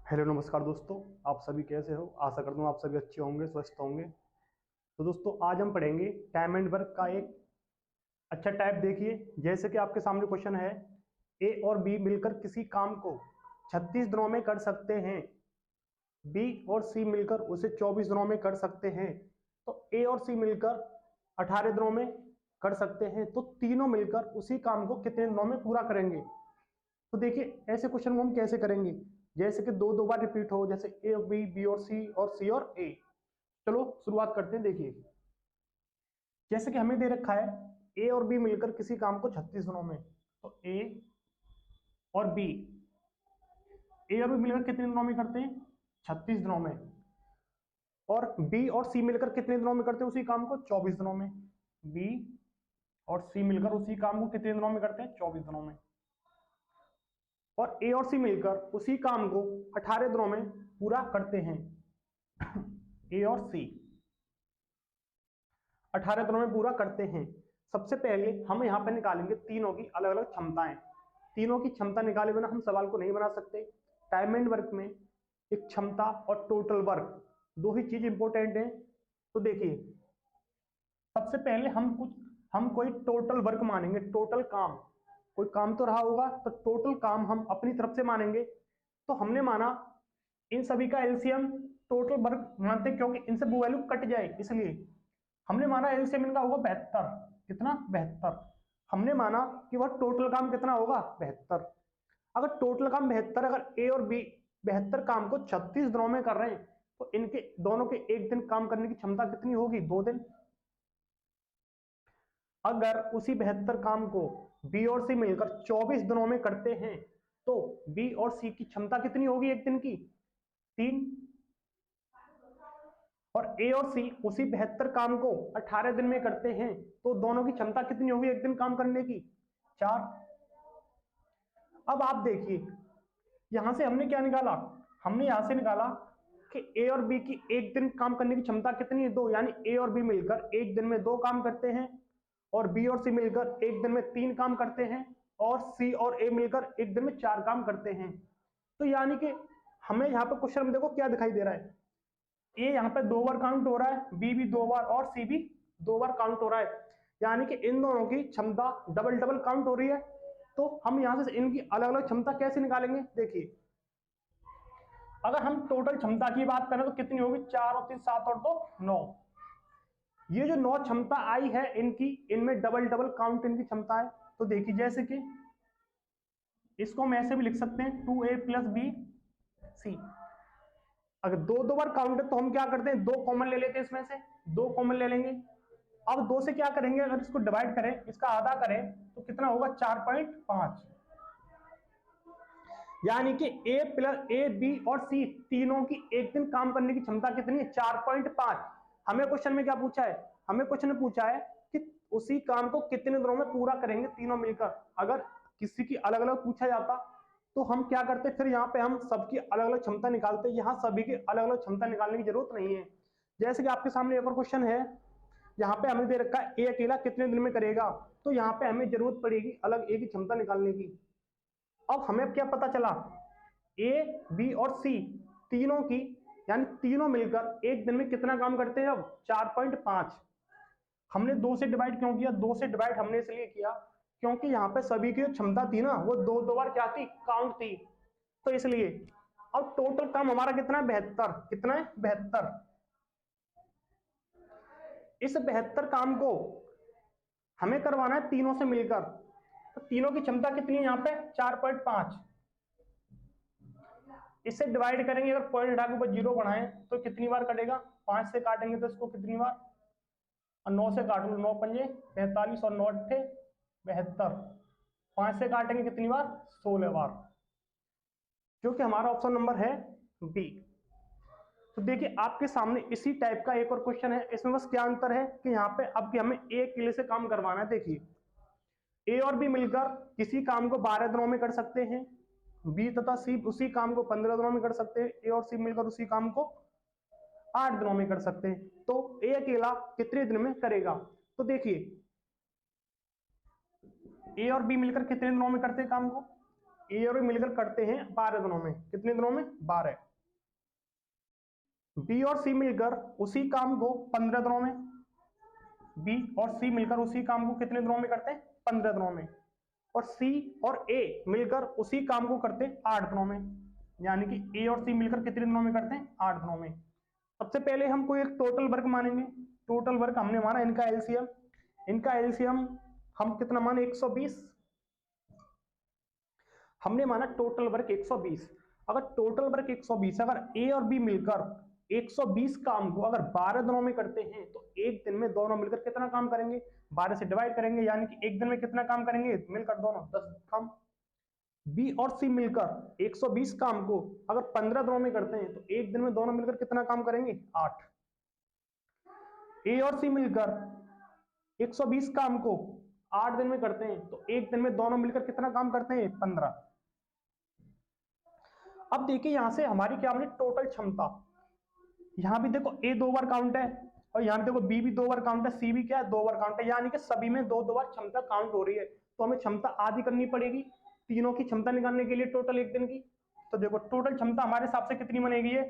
Hello नमस्कार दोस्तों। आप सभी कैसे हो? आशा करता हूँ आप सभी अच्छे होंगे, स्वस्थ होंगे। तो दोस्तों आज हम पढ़ेंगे टाइम एंड वर्क का एक अच्छा टाइप। देखिए जैसे कि आपके सामने क्वेश्चन है, ए और बी मिलकर किसी काम को 36 दिनों में कर सकते हैं, बी और सी मिलकर उसे 24 दिनों में कर सकते हैं। तो ए और सी मिलकर 18 दिनों में कर सकते हैं, तो तीनों मिलकर उसी काम को कितने दिनों में पूरा करेंगे? तो देखिए ऐसे क्वेश्चन को हम कैसे करेंगे, जैसे कि दो दो बार रिपीट हो, जैसे ए और बी, बी और सी और ए। चलो शुरुआत करते हैं। देखिए जैसे कि हमें दे रखा है ए और बी मिलकर किसी काम को 36 दिनों में, तो ए और बी, ए और बी मिलकर कितने दिनों में करते हैं? 36 दिनों में। और बी और सी मिलकर कितने दिनों में करते हैं उसी काम को? 24 दिनों में। बी और सी मिलकर उसी काम को कितने दिनों में करते हैं? 24 दिनों में। और ए और सी मिलकर उसी काम को 18 दिनों में पूरा करते हैं। ए और सी 18 दिनों में पूरा करते हैं। सबसे पहले हम यहाँ पे निकालेंगे तीनों की अलग अलग क्षमताएं। तीनों की क्षमता निकाले बिना हम सवाल को नहीं बना सकते। टाइम एंड वर्क में एक क्षमता और टोटल वर्क, दो ही चीज इंपॉर्टेंट है। तो देखिए सबसे पहले हम कोई टोटल वर्क मानेंगे, टोटल काम। कोई काम तो रहा होगा, तो टोटल काम हम अपनी तरफ से मानेंगे। तो हमने माना इन सभी का एलसीएम टोटल वर्क मानते, क्योंकि इनसे वो वैल्यू कट जाए, इसलिए हमने माना एलसीएम इनका होगा 72। कितना? 72। हमने माना कि वह टोटल काम कितना होगा? 72। अगर टोटल काम 72, अगर ए और बी 72 काम को 36 दिनों में कर रहे हैं, तो इनके दोनों के एक दिन काम करने की क्षमता कितनी होगी? 2 दिन। अगर उसी 72 काम को बी और सी मिलकर 24 दिनों में करते हैं, तो बी और सी की क्षमता कितनी होगी एक दिन की? 3। और ए और सी उसी 72 काम को 18 दिन में करते हैं, तो दोनों की क्षमता कितनी होगी एक दिन काम करने की? 4। अब आप देखिए यहां से हमने क्या निकाला? हमने यहां से निकाला कि ए और बी की एक दिन काम करने की क्षमता कितनी है? 2। यानी ए और बी मिलकर एक दिन में 2 काम करते हैं, और बी और सी मिलकर एक दिन में 3 काम करते हैं, और सी और ए मिलकर एक दिन में 4 काम करते हैं। तो यानी कि हमें यहाँ पे क्वेश्चन में देखो क्या दिखाई दे रहा है, ए यहाँ पे 2 बार काउंट हो रहा है, बी भी 2 बार और सी भी 2 बार काउंट हो रहा है। यानी कि इन दोनों की क्षमता डबल डबल काउंट हो रही है। तो हम यहां से इनकी अलग अलग क्षमता कैसे निकालेंगे? देखिए अगर हम टोटल क्षमता की बात करें तो कितनी होगी? 4 और 3 7 और 2 9। ये जो 9 क्षमता आई है इनकी, इनमें डबल डबल काउंट इनकी क्षमता है। तो देखिए जैसे कि इसको हम ऐसे भी लिख सकते हैं 2a प्लस बी सी। अगर 2 बार काउंट है तो हम क्या करते हैं? 2 कॉमन ले लेते हैं, इसमें से 2 कॉमन ले लेंगे। अब 2 से क्या करेंगे? अगर इसको डिवाइड करें, इसका आधा करें, तो कितना होगा? 4.5। यानी कि ए प्लस ए बी और सी तीनों की एक दिन काम करने की क्षमता कितनी है? 4.5। हमें क्वेश्चन में क्या पूछा है? हमें क्वेश्चन में पूछा है कि उसी काम को कितने दिनों में पूरा करेंगे तीनों मिलकर। अगर किसी की अलग अलग पूछा जाता तो हम क्या करते? फिर यहाँ पे हम सबकी अलग अलग क्षमता निकालते। यहाँ सभी की अलग अलग क्षमता निकालने की जरूरत नहीं है। जैसे कि आपके सामने एक और क्वेश्चन है, यहाँ पे हमें दे रखा है ए अकेला कितने दिन में करेगा, तो यहाँ पे हमें जरूरत पड़ेगी अलग ए की क्षमता निकालने की। अब हमें क्या पता चला? ए बी और सी तीनों की, यानी तीनों मिलकर एक दिन में कितना काम करते हैं? अब 4.5। हमने 2 से डिवाइड क्यों किया? 2 से डिवाइड हमने इसलिए किया क्योंकि यहाँ पे सभी की जो क्षमता थी ना, वो 2 बार क्या थी? काउंट थी, तो इसलिए। अब टोटल काम हमारा कितना है? 72। कितना है? 72। इस 72 काम को हमें करवाना है तीनों से मिलकर, तो तीनों की क्षमता कितनी है यहाँ पे? 4.5। इससे डिवाइड करेंगे, अगर पॉइंट हटा के ऊपर 0 बढ़ाएं तो कितनी बार कटेगा? 5 से काटेंगे तो इसको कितनी बार? और 9 से काट लो, 9 पंजे 45 और 9 अट्ठे 72। 5 से काटेंगे कितनी बार? 16 बार, जो कि हमारा ऑप्शन नंबर है बी। तो देखिए आपके सामने इसी टाइप का एक और क्वेश्चन है। इसमें बस क्या अंतर है कि यहाँ पे अब कि हमें ए किले से काम करवाना है। देखिए ए और बी मिलकर किसी काम को 12 दिनों में कर सकते हैं, बी तथा सी उसी काम को 15 दिनों में कर सकते हैं, ए और सी मिलकर उसी काम को 8 दिनों में कर सकते हैं। तो ए अकेला कितने दिन में करेगा? तो देखिए ए और बी मिलकर कितने दिनों में करते हैं काम को? ए और बी मिलकर करते हैं 12 दिनों में। कितने दिनों में? 12। बी और सी मिलकर उसी काम को 15 दिनों में। बी और सी मिलकर उसी काम को कितने दिनों में करते हैं? 15 दिनों में। और सी और ए मिलकर उसी काम को करते हैं 8 दिनों में। यानी कि ए और सी मिलकर कितने दिनों में करते हैं? 8 दिनों में। सबसे पहले हम कोई एक टोटल वर्क मानेंगे। टोटल वर्क हमने माना इनका एलसीएम। इनका एलसीएम हम कितना माने? 120। हमने माना टोटल वर्क 120। अगर टोटल वर्क 120, अगर ए और बी मिलकर 120 काम को अगर 12 दिनों में करते हैं तो एक दिन में दोनों मिलकर कितना काम करेंगे? 12 से डिवाइड करेंगे, यानी कि एक दिन में कितना काम करेंगे मिलकर दोनों? 10 काम। बी और सी मिलकर 120 काम को अगर 15 दिनों में करते हैं तो एक दिन में दोनों मिलकर कितना काम करेंगे? 8। ए और सी मिलकर 120 काम को 8 दिन में करते हैं तो एक दिन में दोनों मिलकर कितना काम करते हैं? 15। अब देखिए यहां से हमारी क्या बनी? टोटल क्षमता। यहां भी देखो ए 2 बार काउंट है और यहां देखो बी भी 2 बार काउंट है, सी भी क्या है? 2 बार काउंट है, यानी कि सभी में 2-2 बार क्षमता काउंट हो रही है। तो हमें क्षमता आधी करनी पड़ेगी तीनों की क्षमता निकालने के लिए टोटल एक दिन की। तो देखो टोटल क्षमता हमारे हिसाब से कितनी बनेगी? है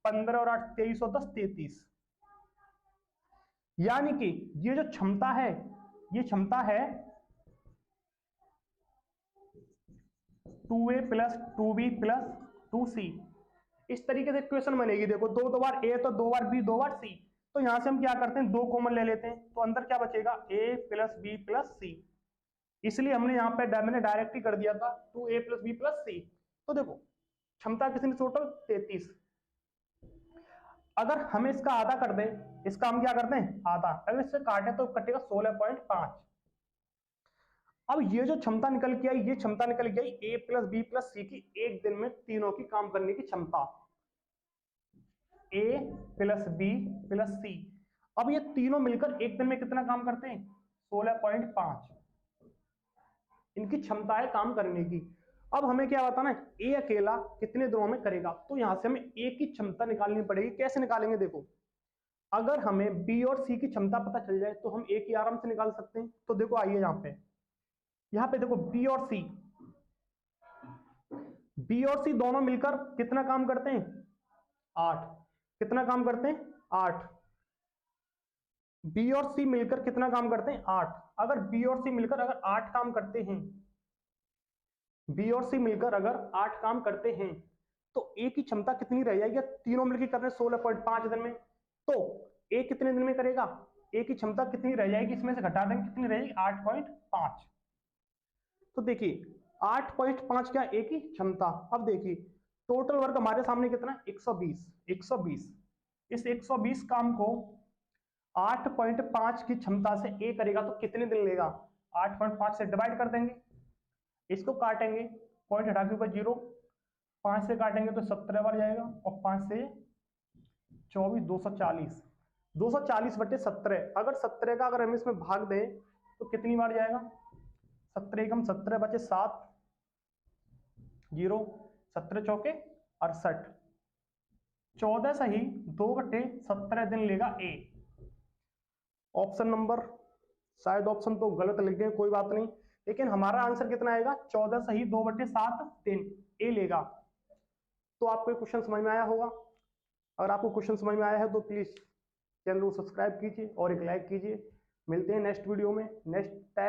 15 और 8 23 और 10 33। यानी कि ये जो क्षमता है ये क्षमता है 2a plus 2b plus 2c। इस तरीके से इक्वेशन बनेगी। देखो 2 बार ए तो 2 बार बी 2 बार सी। तो यहां से हम क्या करते हैं? 2 कॉमन ले लेते हैं तो अंदर क्या बचेगा? ए प्लस बी प्लस सी। इसलिए हमने यहाँ पे मैंने डायरेक्ट ही कर दिया था 2a प्लस बी प्लस सी। तो देखो क्षमता कितनी? टोटल 33। अगर हमें इसका आधा कर दे, इसका हम क्या करते हैं? आधा। अगर इससे काटे तो कटेगा 16.5। अब ये जो क्षमता निकल के आई ये क्षमता निकल के आई ए प्लस बी प्लस सी की एक दिन में तीनों की काम करने की क्षमता। ए प्लस बी प्लस सी। अब ये तीनों मिलकर एक दिन में कितना काम करते हैं? 16.5। इनकी क्षमता है काम करने की। अब हमें क्या बताना है? ए अकेला कितने दिनों में करेगा। तो यहां से हमें ए की क्षमता निकालनी पड़ेगी। कैसे निकालेंगे? देखो अगर हमें बी और सी की क्षमता पता चल जाए तो हम ए की आराम से निकाल सकते हैं। तो देखो आइए यहाँ पे देखो बी और सी दोनों मिलकर कितना काम करते हैं? 8। कितना काम करते हैं? 8। बी और सी मिलकर कितना काम करते हैं? 8। अगर बी और सी मिलकर अगर 8 काम करते हैं, बी और सी मिलकर अगर 8 काम करते हैं तो ए की क्षमता कितनी रह जाएगी? तीनों मिलकर कर रहे हैं 16.5 दिन में। तो ए कितने दिन में करेगा? ए की क्षमता कितनी रह जाएगी? इसमें से घटा देंगे कितनी रहेगी? 8.5। तो देखिए 8.5 क्या? ए की क्षमता। अब देखिए टोटल वर्क हमारे सामने कितना? 120। इस 120 काम को 8.5 की क्षमता से ए करेगा तो कितने दिन लेगा? 8.5 से डिवाइड कर देंगे, इसको काटेंगे, पॉइंट हटा के ऊपर 0, 5 से काटेंगे तो 17 बार जाएगा और 5 से 24 240। 240/17। अगर 17 का अगर हम इसमें भाग दें तो कितनी बार जाएगा? 17 कम 17 बचे 7 0 17 चौके 68। 14 सही 2/17 दिन लेगा ए। ऑप्शन नंबर, शायद ऑप्शन तो गलत लिख गए, कोई बात नहीं, लेकिन हमारा आंसर कितना आएगा? 14 सही 2/7 दिन ए लेगा। तो आपको क्वेश्चन समझ में आया होगा। अगर आपको क्वेश्चन समझ में आया है तो प्लीज चैनल को सब्सक्राइब कीजिए और एक लाइक कीजिए। मिलते हैं नेक्स्ट वीडियो में नेक्स्ट टाइप